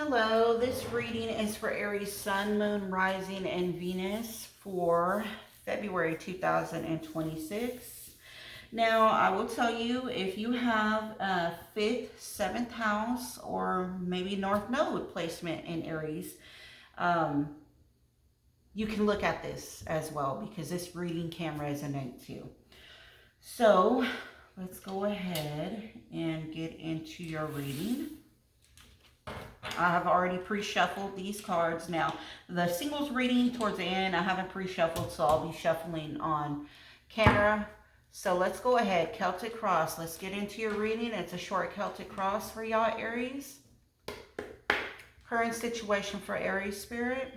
Hello, this reading is for Aries Sun, Moon, Rising, and Venus for February 2026. Now, I will tell you, if you have a 5th, 7th house, or maybe North Node placement in Aries, you can look at this as well because this reading can resonate too. So, let's go ahead and get into your reading. I have already pre-shuffled these cards. Now, the singles reading towards the end, I haven't pre-shuffled, so I'll be shuffling on camera. So let's go ahead. Celtic Cross. Let's get into your reading. It's a short Celtic Cross for y'all, Aries. Current situation for Aries Spirit.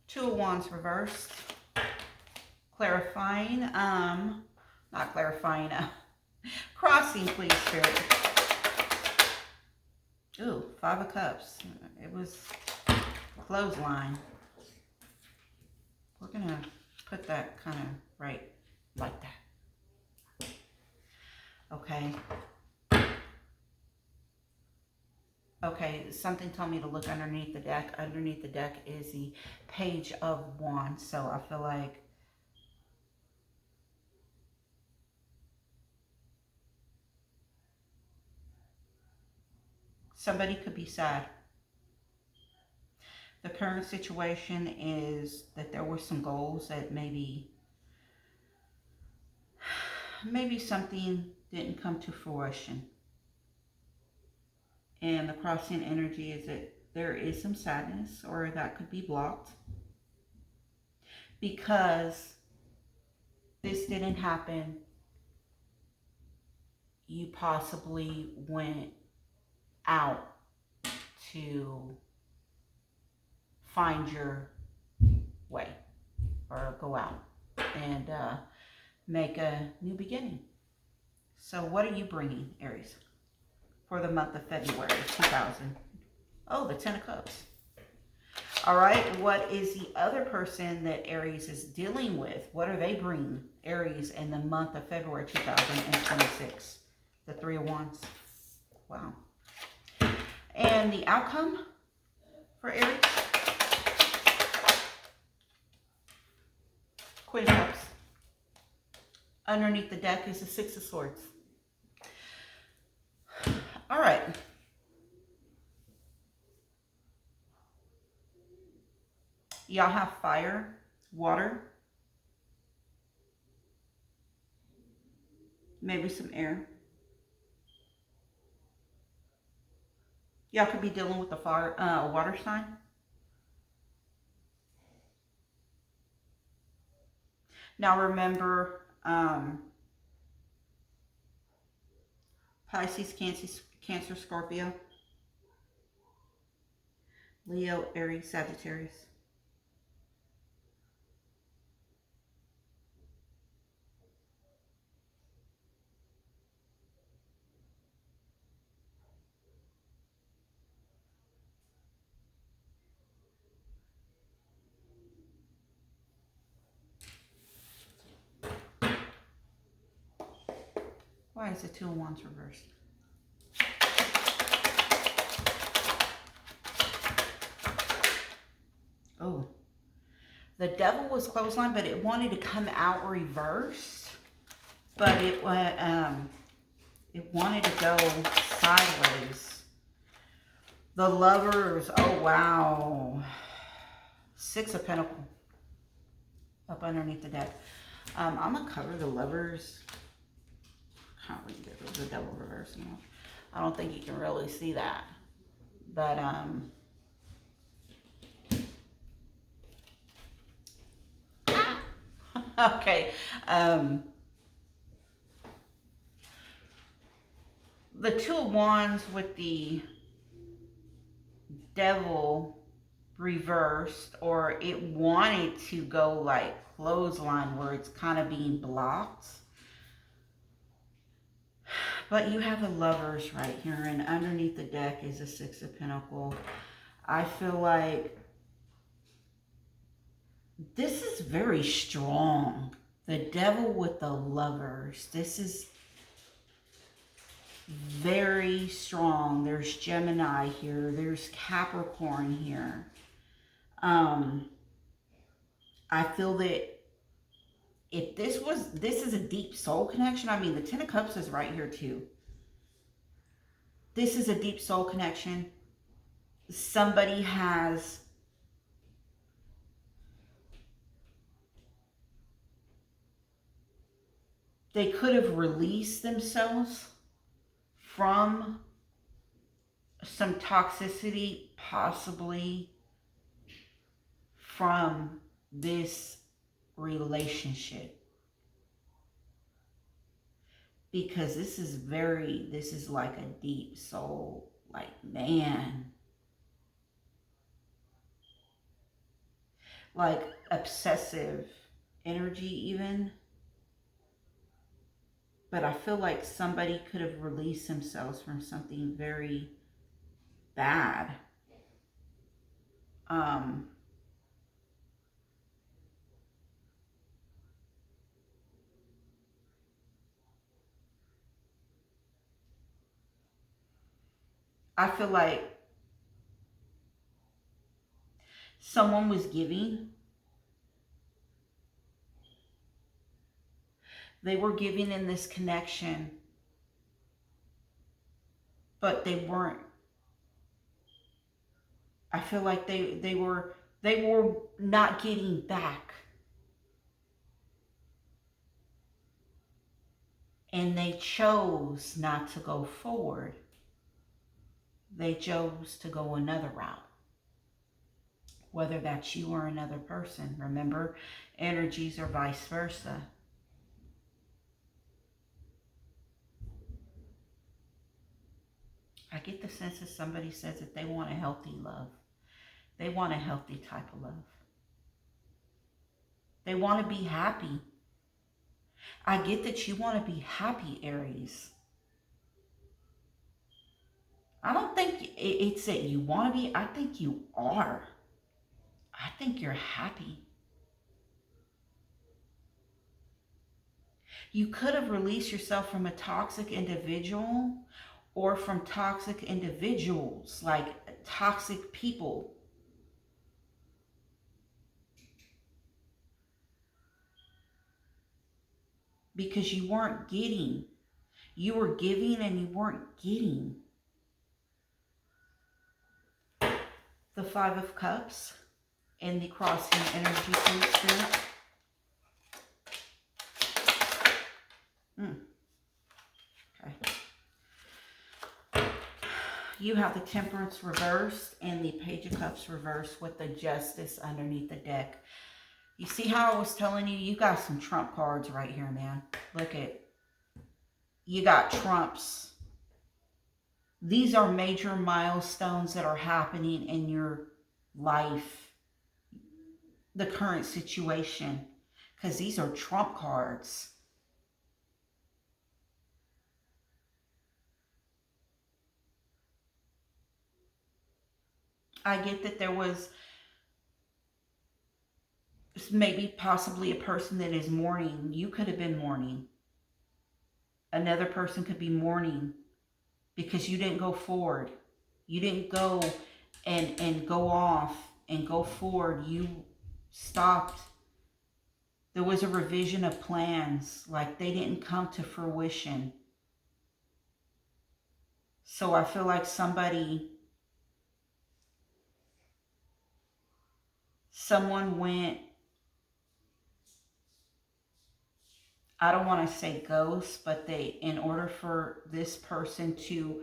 Two of Wands reversed. Clarifying. Not clarifying. Crossing, please, Spirit. Ooh, 5 of Cups. It was clothesline. We're going to put that kind of right like that. Okay. Okay, something told me to look underneath the deck. Underneath the deck is the Page of Wands. So I feel like somebody could be sad. The current situation is that there were some goals that maybe something didn't come to fruition. And the crossing energy is that there is some sadness, or that could be blocked because this didn't happen. You possibly went out to find your way or go out and make a new beginning. So what are you bringing, Aries, for the month of February 2000? Oh, the 10 of Cups. All right, what is the other person that Aries is dealing with? What are they bringing, Aries, in the month of February 2026? The 3 of Wands. Wow. And the outcome for Aries? Queen of Cups. Underneath the deck is the 6 of Swords. All right. Y'all have fire, water, maybe some air. Y'all could be dealing with a water sign. Now remember, Pisces, Cancer, Scorpio, Leo, Aries, Sagittarius. Why is the 2 of Wands reversed? Oh, the Devil was clothesline, but it wanted to come out reversed. But it wanted to go sideways. The Lovers. Oh wow. 6 of Pentacles up underneath the deck. I'm gonna cover the Lovers. Can't really get the Devil reverse. You know, I don't think you can really see that, but okay. The 2 of Wands with the Devil reversed, or it wanted to go like clothesline where it's kind of being blocked. But you have the Lovers right here, and underneath the deck is a 6 of Pentacles. I feel like this is very strong. The Devil with the Lovers. This is very strong. There's Gemini here. There's Capricorn here. I feel that if this is a deep soul connection. I mean, the Ten of Cups is right here too. This is a deep soul connection. Somebody has they could have released themselves from some toxicity, possibly from this relationship. Because this is like a deep soul, like, man. Like obsessive energy even. But I feel like somebody could have released themselves from something very bad. I feel like someone was giving. They were giving in this connection, but they weren't. I feel like they were not getting back. And they chose not to go forward. They chose to go another route. Whether that's you or another person. Remember, energies are vice versa. I get the sense that somebody says that they want a healthy love. They want a healthy type of love. They want to be happy. I get that you want to be happy, Aries. I don't think it's that you want to be. I think you are. I think you're happy. You could have released yourself from a toxic individual or from toxic individuals, like toxic people. Because you weren't getting. You were giving and you weren't getting. The Five of Cups and the crossing energy to Spirit. Okay. You have the Temperance reversed and the Page of Cups reversed with the Justice underneath the deck. You see how I was telling you? You got some trump cards right here, man. Look at. You got trumps. These are major milestones that are happening in your life. The current situation. Because these are trump cards. I get that there was maybe possibly a person that is mourning. You could have been mourning. Another person could be mourning because you didn't go forward. You didn't go and go off and go forward. You stopped. There was a revision of plans, like they didn't come to fruition. So I feel like someone went, I don't want to say ghost, but in order for this person to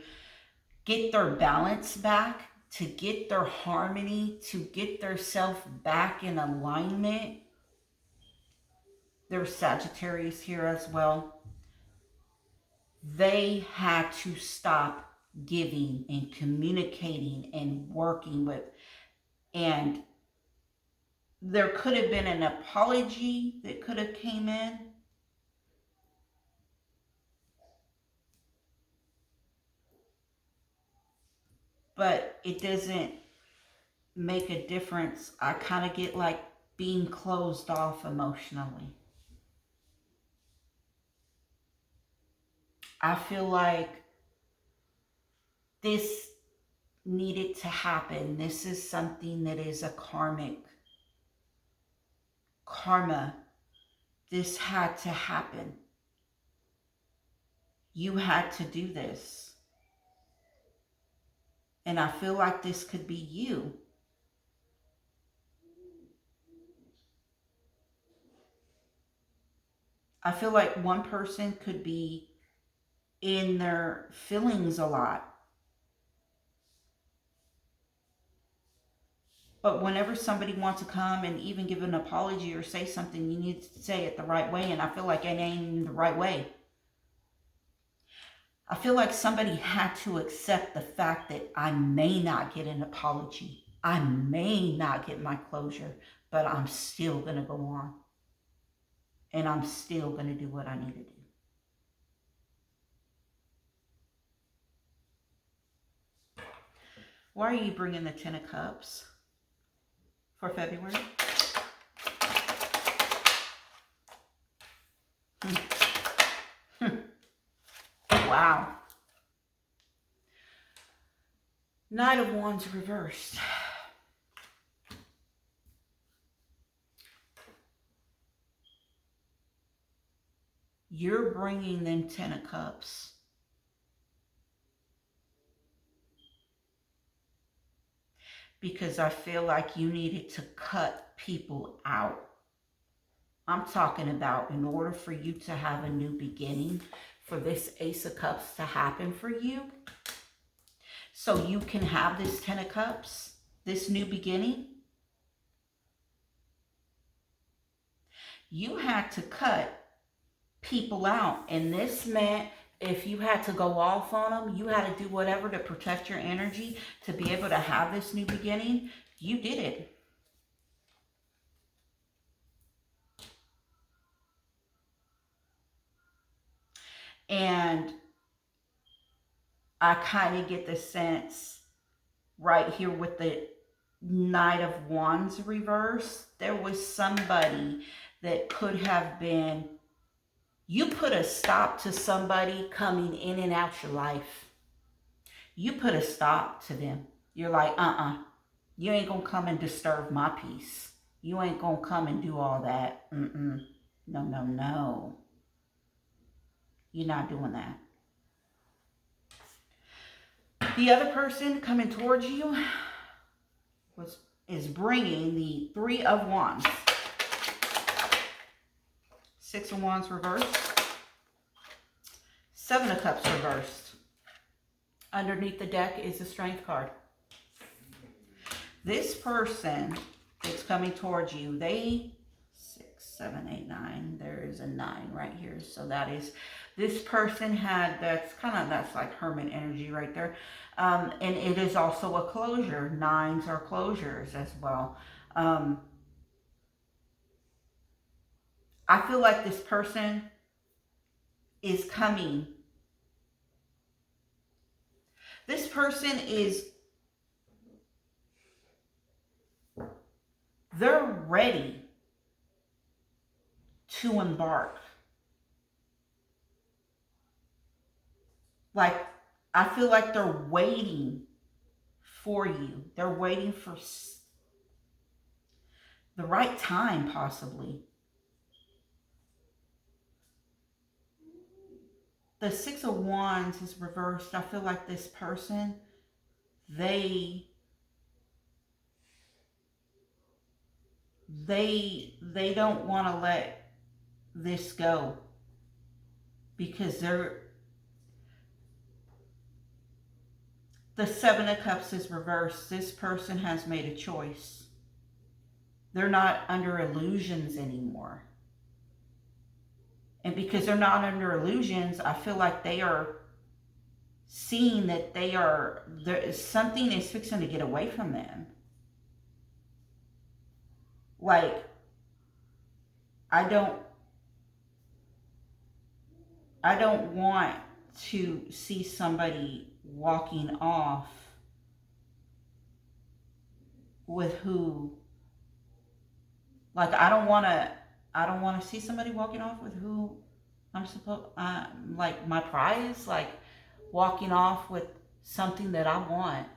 get their balance back, to get their harmony, to get their self back in alignment. There's Sagittarius here as well. They had to stop giving and communicating and working with. And there could have been an apology that could have came in. But it doesn't make a difference. I kind of get like being closed off emotionally. I feel like this needed to happen. This is something that is a karma. This had to happen. You had to do this. And I feel like this could be you. I feel like one person could be in their feelings a lot. But whenever somebody wants to come and even give an apology or say something, you need to say it the right way. And I feel like it ain't the right way. I feel like somebody had to accept the fact that I may not get an apology. I may not get my closure, but I'm still going to go on. And I'm still going to do what I need to do. Why are you bringing the 10 of Cups for February? Wow. Knight of Wands reversed. You're bringing them 10 of Cups. Because I feel like you needed to cut people out. I'm talking about in order for you to have a new beginning, for this Ace of Cups to happen for you, so you can have this 10 of Cups, this new beginning, you had to cut people out. And this meant if you had to go off on them, you had to do whatever to protect your energy to be able to have this new beginning. You did it. And I kind of get the sense right here with the Knight of Wands reverse, there was somebody that could have been, you put a stop to somebody coming in and out your life. You put a stop to them. You're like, you ain't gonna come and disturb my peace. You ain't gonna come and do all that. No, no, no. You're not doing that. The other person coming towards you is bringing the 3 of Wands. 6 of Wands reversed. 7 of Cups reversed. Underneath the deck is the Strength card. This person that's coming towards you, 6, 7, 8, 9. There is a 9 right here. So that is, this person had, that's like hermit energy right there. And it is also a closure. 9s are closures as well. I feel like this person is coming. This person is, they're ready to embark. Like, I feel like they're waiting for you. They're waiting for the right time, possibly. The 6 of Wands is reversed. I feel like this person, they don't want to let this go because the 7 of Cups is reversed. This person has made a choice. They're not under illusions anymore. And because they're not under illusions, I feel like they are seeing that something is fixing to get away from them. Like, I don't want to see somebody walking off with who, like, I don't want to see somebody walking off with who I'm supposed, like my prize, like walking off with something that I want.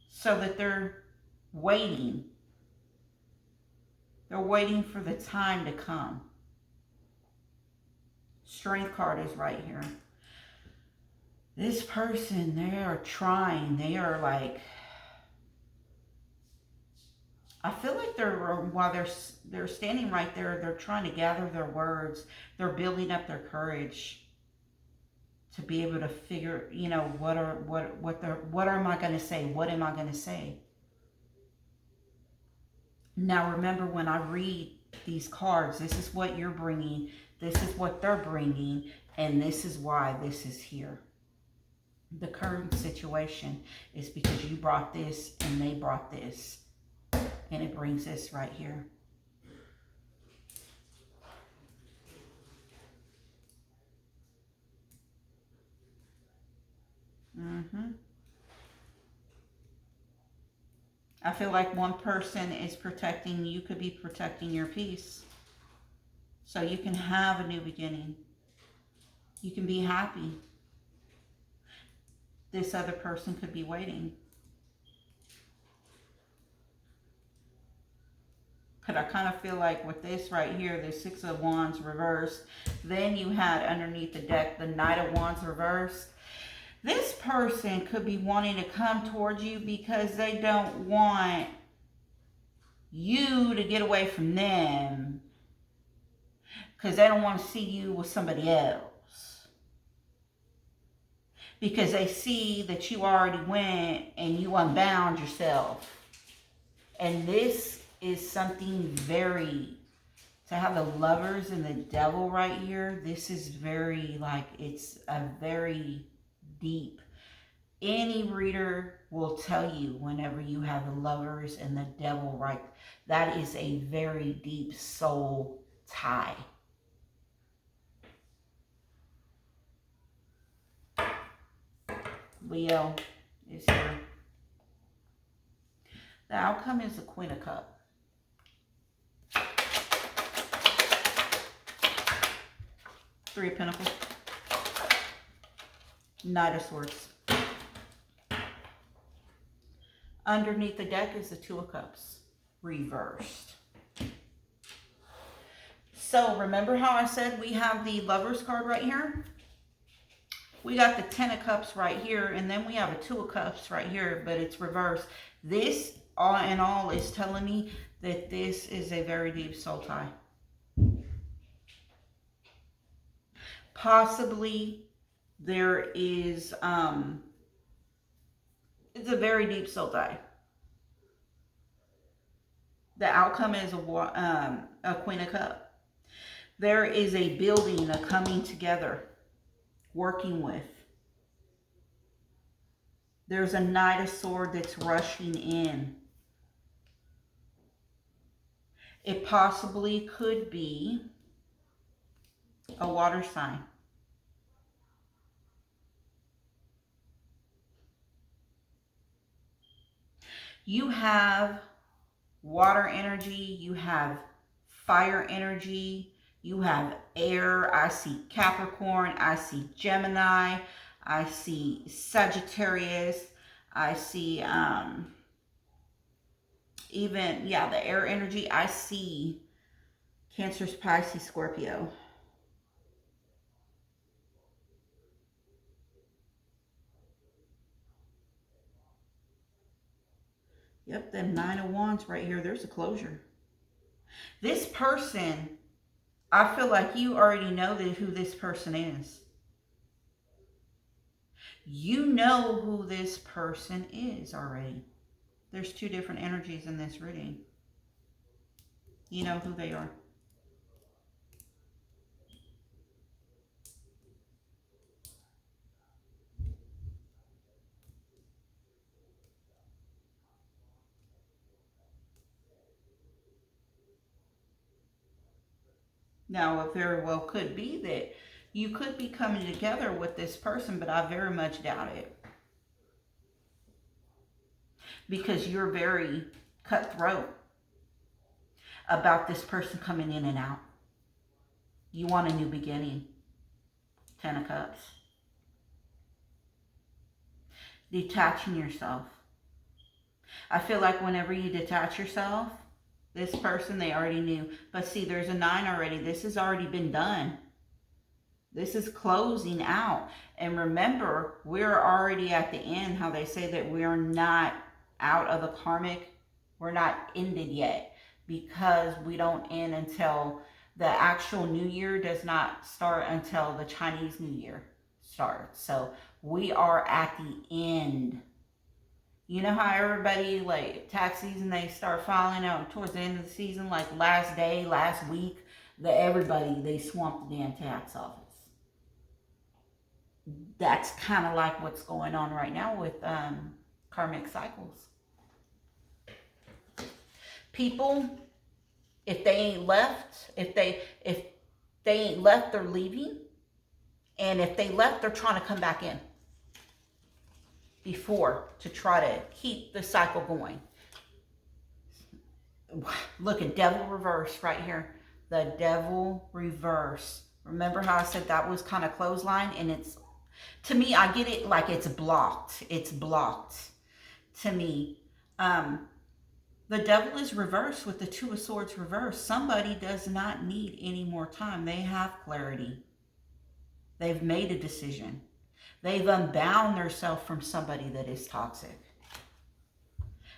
So that they're waiting. They're waiting for the time to come. Strength card is right here. This person, they are trying. They are like, I feel like while they're standing right there, they're trying to gather their words. They're building up their courage to be able to figure, you know, what am I going to say? What am I going to say? Now remember, when I read these cards, this is what you're bringing, this is what they're bringing, and this is why this is here. The current situation is because you brought this and they brought this, and it brings this right here. I feel like one person is protecting, you could be protecting your peace. So you can have a new beginning. You can be happy. This other person could be waiting. But I kind of feel like with this right here, the Six of Wands reversed, then you had underneath the deck the Knight of Wands reversed. This person could be wanting to come towards you because they don't want you to get away from them, because they don't want to see you with somebody else, because they see that you already went and you unbound yourself. And this is something very, to have the Lovers and the Devil right here, this is very, like, it's a very deep. Any reader will tell you whenever you have the Lovers and the Devil right, that is a very deep soul tie. Leo is here. The outcome is the Queen of Cups. Three of Pentacles. Knight of Swords. Underneath the deck is the Two of Cups, reversed. So remember how I said we have the Lovers card right here? We got the Ten of Cups right here, and then we have a Two of Cups right here, but it's reversed. This, all in all, is telling me that this is a very deep soul tie. Possibly there is, it's a very deep soul tie. The outcome is a Queen of Cups. There is a building, a coming together, working with. There's a Knight of Swords that's rushing in. It possibly could be a water sign. You have water energy, you have fire energy, you have air. I see Capricorn, I see Gemini, I see Sagittarius, I see even, yeah, the air energy. I see Cancer, Pisces, Scorpio. Yep, the Nine of Wands right here. There's a closure. This person, I feel like you already know who this person is. You know who this person is already. There's two different energies in this reading. You know who they are. Now, it very well could be that you could be coming together with this person, but I very much doubt it. Because you're very cutthroat about this person coming in and out. You want a new beginning. 10 of Cups. Detaching yourself. I feel like whenever you detach yourself, this person, they already knew. But see, there's a 9 already. This has already been done. This is closing out. And remember, we're already at the end. How they say that we're not out of the karmic. We're not ended yet. Because we don't end until the actual New Year does not start until the Chinese New Year starts. So we are at the end. You know how everybody, like, tax season, they start filing out towards the end of the season, like last day, last week, everybody, they swamp the damn tax office. That's kind of like what's going on right now with karmic cycles. People, if they ain't left, if they ain't left, they're leaving. And if they left, they're trying to come back in before to try to keep the cycle going. Look at Devil reverse right here. The Devil reverse. Remember how I said that was kind of clothesline? And it's, to me, I get it like it's blocked. It's blocked to me. The Devil is reversed with the 2 of Swords reversed. Somebody does not need any more time. They have clarity. They've made a decision. They've unbound themselves from somebody that is toxic.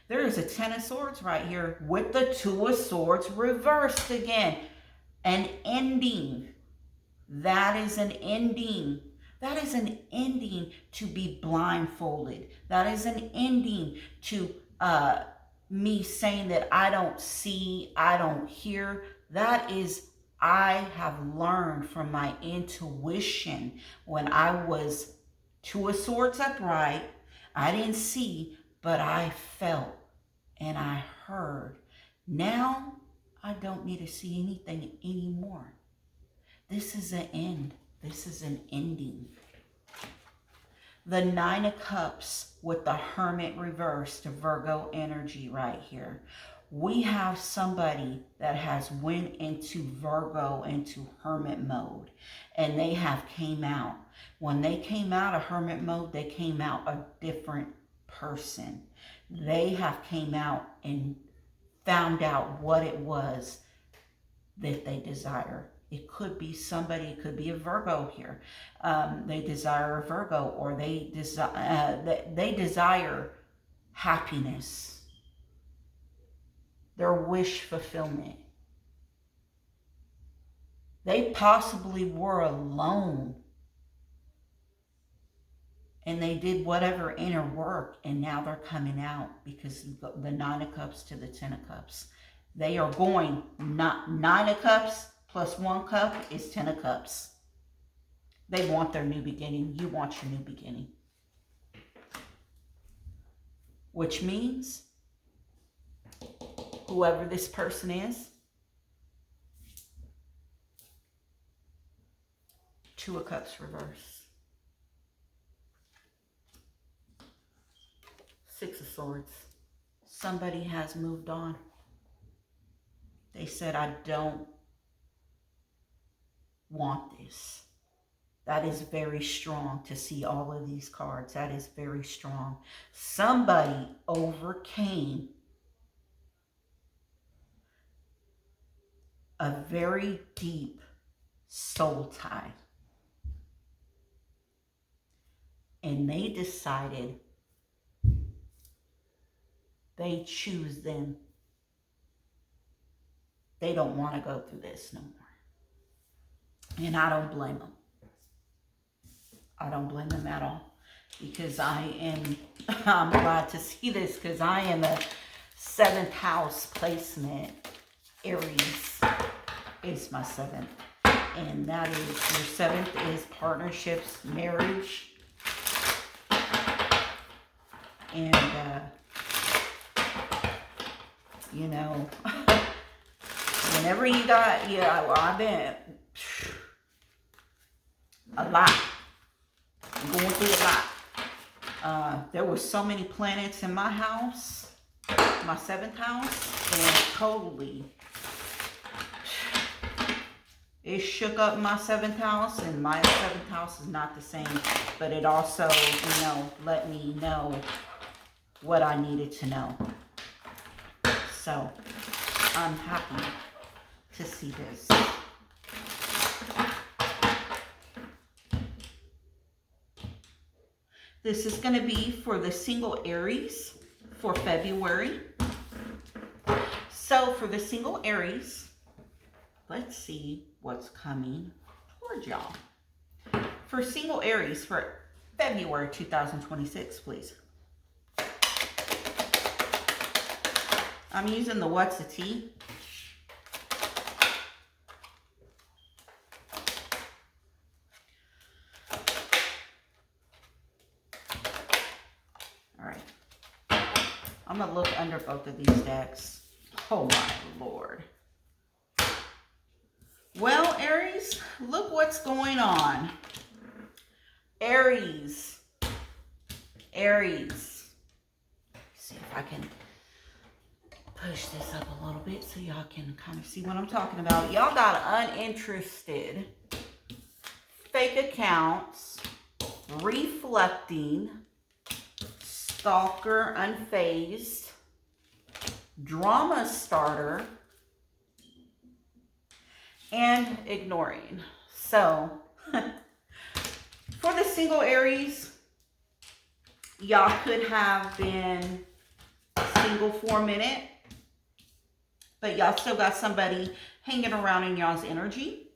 There is a 10 of Swords right here with the 2 of Swords reversed again. An ending. That is an ending. That is an ending to be blindfolded. That is an ending to me saying that I don't see, I don't hear. That is, I have learned from my intuition when I was 2 of Swords upright. I didn't see, but I felt and I heard. Now, I don't need to see anything anymore. This is an end. This is an ending. The 9 of Cups with the Hermit reversed, to Virgo energy right here. We have somebody that has went into Virgo, into Hermit mode, and they have came out. When they came out of Hermit mode, they came out a different person. They have came out and found out what it was that they desire. It could be somebody, it could be a Virgo here. They desire a Virgo, or they desire happiness. Their wish fulfillment. They possibly were alone. And they did whatever inner work, and now they're coming out because the 9 of Cups to the 10 of Cups. They are going, not 9 of Cups plus 1 cup is 10 of Cups. They want their new beginning. You want your new beginning. Which means, whoever this person is, 2 of Cups reverse. 6 of Swords. Somebody has moved on. They said, I don't want this. That is very strong to see all of these cards. That is very strong. Somebody overcame a very deep soul tie. And they decided they choose them. They don't want to go through this no more. And I don't blame them. I don't blame them at all. Because I'm glad to see this, because I am a 7th house placement. Aries is my 7th. And that is, your 7th is partnerships, marriage. And, you know, whenever you got, I've been a lot. I'm going through a lot. There were so many planets in my house, my 7th house, and totally, it shook up my 7th house, and my 7th house is not the same, but it also, you know, let me know what I needed to know. So I'm happy to see this. This is going to be for the single Aries for February. So for the single Aries, let's see what's coming towards y'all. For single Aries for February 2026, please. I'm using the What's the Tea. All right. I'm going to look under both of these decks. Oh my Lord. Well, Aries, look what's going on. Aries. Aries. See if I can push this up a little bit so y'all can kind of see what I'm talking about. Y'all got uninterested, fake accounts, reflecting, stalker, unfazed, drama starter, and ignoring. So, for the single Aries, y'all could have been single for a minute, but y'all still got somebody hanging around in y'all's energy.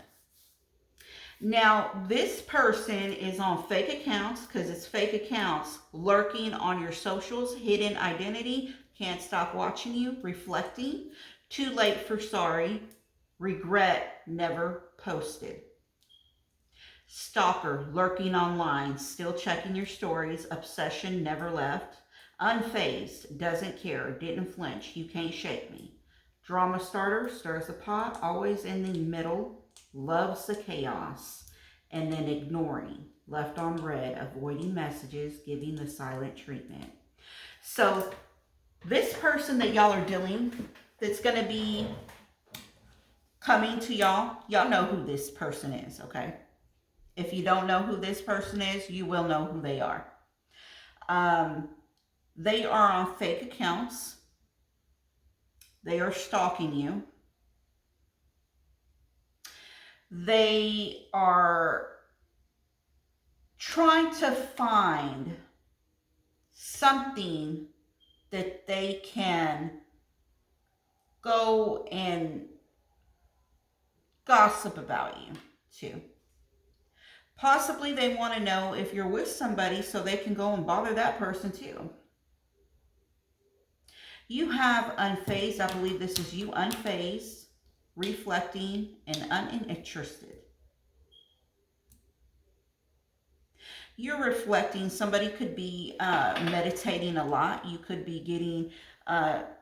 Now, this person is on fake accounts because it's fake accounts lurking on your socials, hidden identity, can't stop watching you, reflecting, too late for sorry, regret, never posted. Stalker, lurking online, still checking your stories, obsession, never left. Unfazed, doesn't care, didn't flinch, you can't shake me. Drama starter, stirs the pot, always in the middle, loves the chaos. And then ignoring, left on red, avoiding messages, giving the silent treatment. So this person that y'all are dealing, that's going to be coming to y'all, y'all know who this person is, okay? If you don't know who this person is, you will know who they are. They are on fake accounts. They are stalking you. They are trying to find something that they can go and gossip about you too. Possibly they want to know if you're with somebody so they can go and bother that person too. You have unfazed, I believe this is you, unfazed, reflecting, and uninterested. You're reflecting. Somebody could be meditating a lot. You could be getting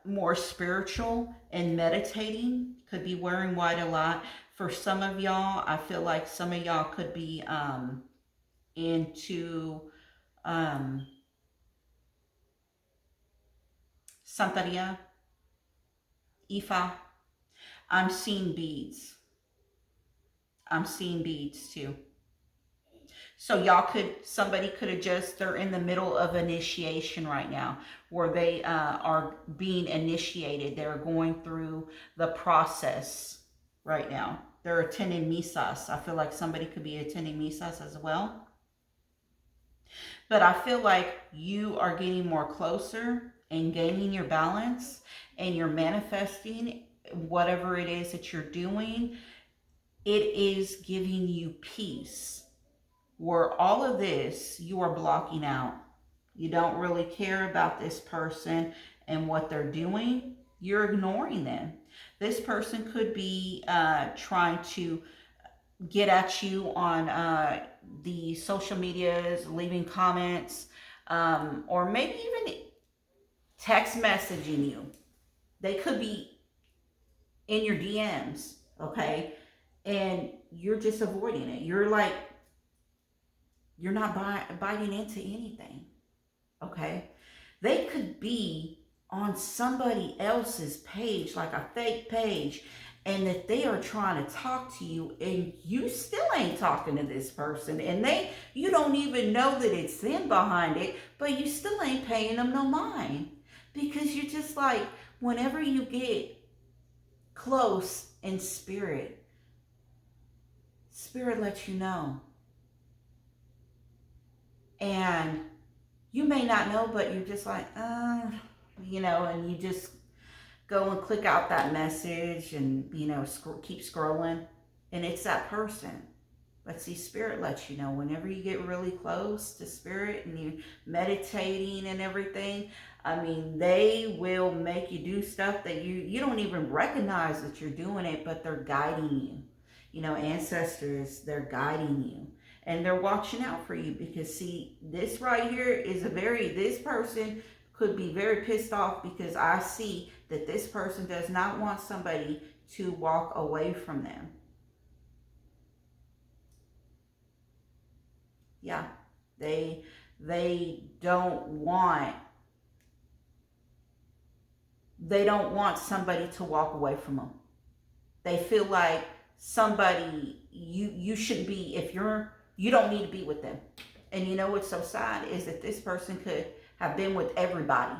more spiritual and meditating. Could be wearing white a lot. For some of y'all, I feel like some of y'all could be into Santeria, Ifa. I'm seeing beads. I'm seeing beads too. So y'all somebody could have just, they're in the middle of initiation right now, where they are being initiated. They're going through the process right now. They're attending misas. I feel like somebody could be attending misas as well. But I feel like you are getting more closer and gaining your balance, and you're manifesting whatever it is that you're doing. It is giving you peace, where all of this you are blocking out. You don't really care about this person and what they're doing. You're ignoring them. This person could be trying to get at you on the social medias, leaving comments, or maybe even text messaging you. They could be in your DMs, okay? And you're just avoiding it. You're like, you're not biting into anything, okay? They could be on somebody else's page, like a fake page, and that they are trying to talk to you and you still ain't talking to this person, and you don't even know that it's them behind it, but you still ain't paying them no mind, because you're just like, whenever you get close in spirit lets you know. And you may not know, but you're just like, and you just go and click out that message and, keep scrolling. And it's that person. But see, Spirit lets you know whenever you get really close to Spirit and you're meditating and everything, they will make you do stuff that you don't even recognize that you're doing it, but they're guiding you. Ancestors, they're guiding you. And they're watching out for you, because see, this right here is this person could be very pissed off, because I see that this person does not want somebody to walk away from them. Yeah, they don't want somebody to walk away from them. They feel like somebody, you shouldn't be, if you don't need to be with them. And you know what's so sad is that this person could have been with everybody.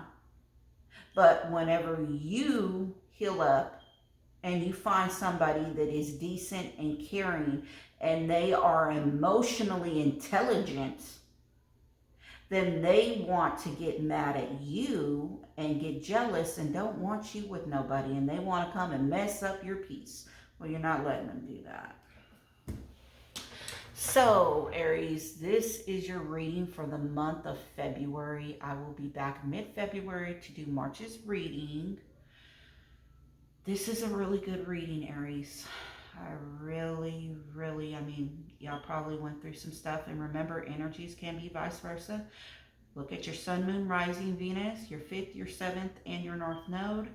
But whenever you heal up and you find somebody that is decent and caring and they are emotionally intelligent, then they want to get mad at you and get jealous and don't want you with nobody, and they want to come and mess up your peace. Well, you're not letting them do that. So, Aries, this is your reading for the month of February. I will be back mid-February to do March's reading. This is a really good reading, Aries. I really, y'all probably went through some stuff. And remember, energies can be vice versa. Look at your sun, moon, rising, Venus, your 5th, your 7th, and your north node.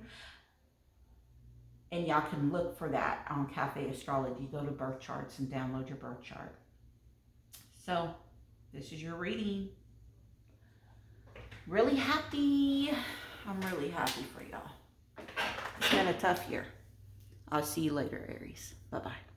And y'all can look for that on Cafe Astrology. Go to birth charts and download your birth chart. So, this is your reading. Really happy. I'm really happy for y'all. It's been a tough year. I'll see you later, Aries. Bye-bye.